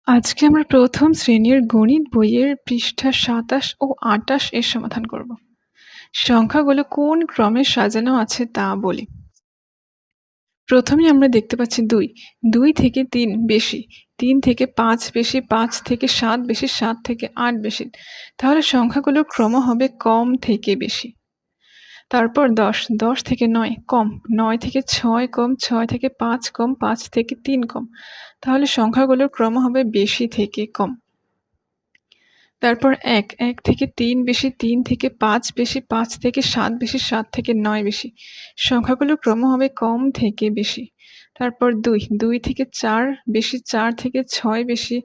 আজকে আমরা প্রথম শ্রেণীর গণিত বইয়ের পৃষ্ঠা ২৭ ও ২৮ এর সমাধান করব। সংখ্যাগুলো কোন ক্রমে সাজানো আছে তা বলি। প্রথমেই আমরা দেখতে পাচ্ছি ২। ২ থেকে ৩ বেশি, ৩ থেকে ৫ বেশি, ৫ থেকে ৭ বেশি, ৭ থেকে ৮ বেশি। তাহলে সংখ্যাগুলোর ক্রম হবে কম থেকে বেশি। তারপর ১০, ১০ থেকে ৯ কম, ৯ থেকে ৬ কম, ৬ থেকে ৫ কম, ৫ থেকে ৩ কম। তাহলে সংখ্যাগুলোর ক্রম হবে বেশি থেকে কম। তারপর ১, ১ থেকে ৩ বেশি, ৩ থেকে ৫ বেশি, ৫ থেকে ৭ বেশি, ৭ থেকে ৯ বেশি। সংখ্যাগুলোর ক্রম হবে কম থেকে বেশি। তারপর ২, ২ থেকে ৪ বেশি, ৪ থেকে ৬ বেশি,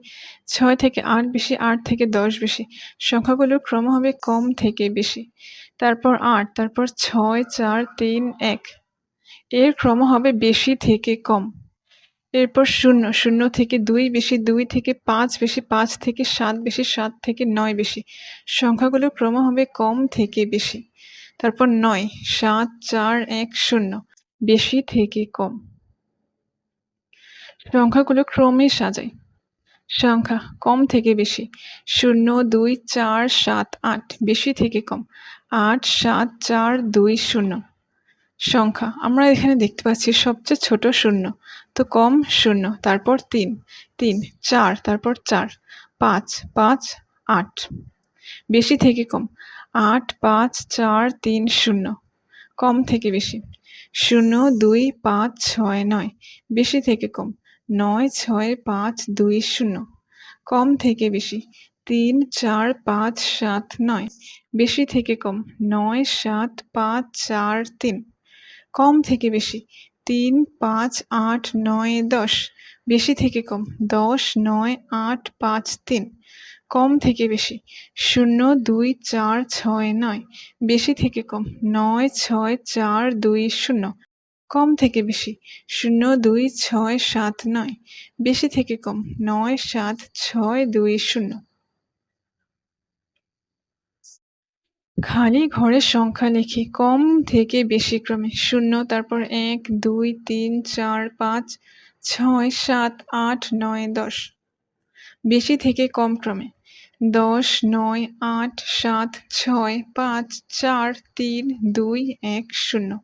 ৬ থেকে ৮ বেশি, ৮ থেকে ১০ বেশি। সংখ্যাগুলোর ক্রম হবে কম থেকে বেশি। তারপর ৮, তারপর ৬, ৪, ৩, ১ এর ক্রম হবে বেশি থেকে কম। এরপর ০, ০ থেকে ২ বেশি, ২ থেকে ৫ বেশি, ৫ থেকে ৭ বেশি, ৭ থেকে ৯ বেশি। সংখ্যাগুলোর ক্রম হবে কম থেকে বেশি। তারপর ৯, ৭, ৪, ১, ০ বেশি থেকে কম। সংখ্যাগুলো ক্রমে সাজাই। সংখ্যা কম থেকে বেশি। ০, ২, ৪, ৭, ৮ বেশি থেকে কম। ৮, ৭, ৪, ২, ০ সংখ্যা আমরা এখানে দেখতে পাচ্ছি সবচেয়ে ছোট ০, তো কম ০, তারপর ৩, ৩, ৪, তারপর ৪, ৫, ৫, ৮ বেশি থেকে কম। ৮, ৫, ৪, ৩, ০ কম থেকে বেশি। ০, ২, ৫, ৬, ৯ বেশি থেকে কম। ৯, ৬, ৫, ২, ০ কম থেকে বেশি। ৩, ৪, ৫, ৭, ৯ বেশি থেকে কম। ৯, ৭, ৫, ৪, ৩ কম থেকে বেশি। ৩, ৫, ৮, ৯, ১০ বেশি থেকে কম। ১০, ৯, ৮, ৫, ৩ কম থেকে বেশি। ০, ২, ৪, ৬, ৯ বেশি থেকে কম। ৯, ৬, ৪, ২, ০ কম থেকে বেশি। ০, ২, ৬, ৭, ৯ বেশি থেকে কম। ৯, ৭, ৬, ২, ০ খালি ঘরের সংখ্যা লিখি কম থেকে বেশি ক্রমে। ০, তারপর ১, ২, ৩, ৪, ৫, ৬, ৭, ৮, ৯, ১০ বেশি থেকে কম ক্রমে। ১০, ৯, ৮, ৭, ৬, ৫, ৪, ৩, ২, ১, ০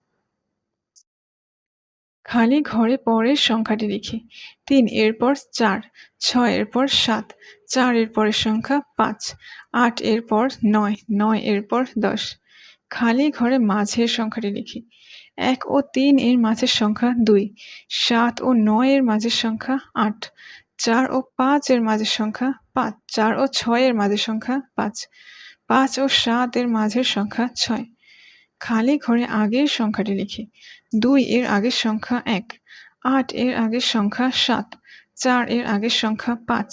খালি ঘরে পরের সংখ্যাটি লিখি। ৩ এর পর ৪, ৬ এর পর ৭, ৪ এর পরের সংখ্যা ৫, ৮ এর পর ৯, ৯ এর পর ১০ খালি ঘরে মাঝের সংখ্যাটি লিখি। ১ ও ৩ এর মাঝের সংখ্যা ২, ৭ ও ৯ এর মাঝের সংখ্যা ৮, ৪ ও ৫ এর মাঝের সংখ্যা ৫, ৪ ও ৬ এর মাঝের সংখ্যা ৫, ৫ ও ৭ এর মাঝের সংখ্যা ৬ খালি ঘরে আগের সংখ্যাটি লিখি। ২ এর আগের সংখ্যা ১, ৮ এর আগের সংখ্যা ৭, ৪ এর আগের সংখ্যা ৫,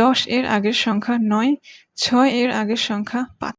১০ এর আগের সংখ্যা ৯, ৬ এর আগের সংখ্যা ৫।